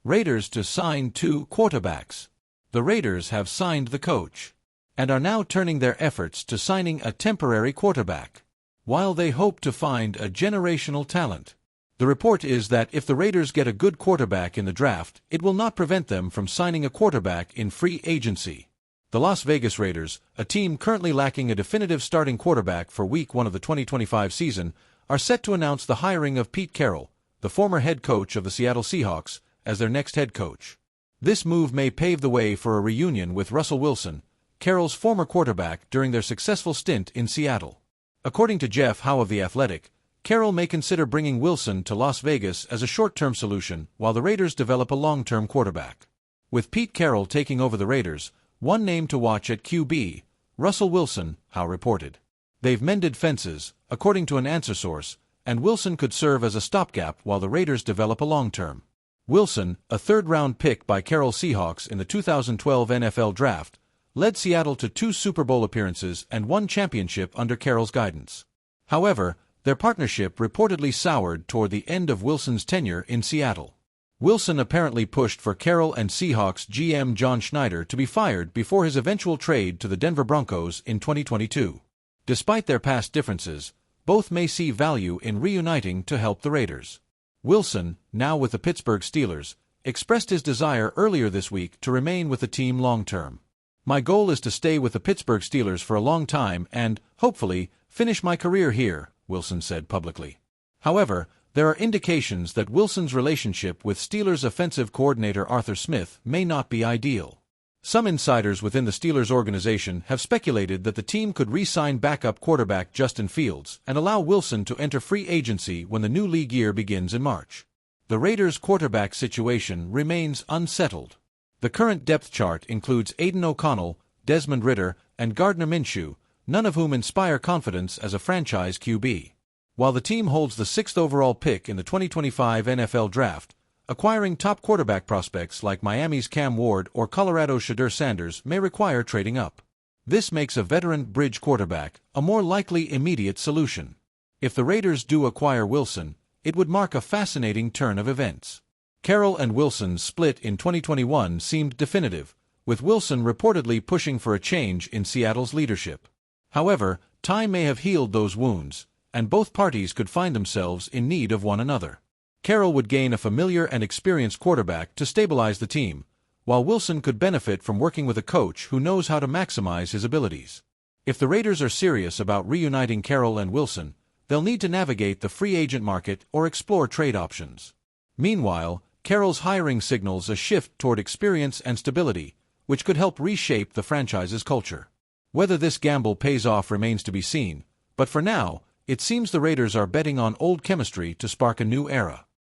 Raiders to sign 2 quarterbacks. The Raiders have signed the coach and are now turning their efforts to signing a temporary quarterback, while they hope to find a generational talent. The report is that if the Raiders get a good quarterback in the draft, it will not prevent them from signing a quarterback in free agency. The Las Vegas Raiders, a team currently lacking a definitive starting quarterback for Week 1 of the 2025 season, are set to announce the hiring of Pete Carroll, the former head coach of the Seattle Seahawks, as their next head coach. This move may pave the way for a reunion with Russell Wilson, Carroll's former quarterback during their successful stint in Seattle. According to Jeff Howe of The Athletic, Carroll may consider bringing Wilson to Las Vegas as a short-term solution while the Raiders develop a long-term quarterback. With Pete Carroll taking over the Raiders, one name to watch at QB, Russell Wilson, Howe reported. They've mended fences, according to an answer source, and Wilson could serve as a stopgap while the Raiders develop a long-term. Wilson, a third-round pick by Carroll Seahawks in the 2012 NFL Draft, led Seattle to 2 Super Bowl appearances and 1 championship under Carroll's guidance. However, their partnership reportedly soured toward the end of Wilson's tenure in Seattle. Wilson apparently pushed for Carroll and Seahawks GM John Schneider to be fired before his eventual trade to the Denver Broncos in 2022. Despite their past differences, both may see value in reuniting to help the Raiders. Wilson, now with the Pittsburgh Steelers, expressed his desire earlier this week to remain with the team long-term. "My goal is to stay with the Pittsburgh Steelers for a long time and, hopefully, finish my career here," Wilson said publicly. However, there are indications that Wilson's relationship with Steelers offensive coordinator Arthur Smith may not be ideal. Some insiders within the Steelers organization have speculated that the team could re-sign backup quarterback Justin Fields and allow Wilson to enter free agency when the new league year begins in March. The Raiders' quarterback situation remains unsettled. The current depth chart includes Aidan O'Connell, Desmond Ridder, and Gardner Minshew, none of whom inspire confidence as a franchise QB. While the team holds the 6th overall pick in the 2025 NFL Draft, acquiring top quarterback prospects like Miami's Cam Ward or Colorado's Shedeur Sanders may require trading up. This makes a veteran bridge quarterback a more likely immediate solution. If the Raiders do acquire Wilson, it would mark a fascinating turn of events. Carroll and Wilson's split in 2021 seemed definitive, with Wilson reportedly pushing for a change in Seattle's leadership. However, time may have healed those wounds, and both parties could find themselves in need of one another. Carroll would gain a familiar and experienced quarterback to stabilize the team, while Wilson could benefit from working with a coach who knows how to maximize his abilities. If the Raiders are serious about reuniting Carroll and Wilson, they'll need to navigate the free agent market or explore trade options. Meanwhile, Carroll's hiring signals a shift toward experience and stability, which could help reshape the franchise's culture. Whether this gamble pays off remains to be seen, but for now, it seems the Raiders are betting on old chemistry to spark a new era.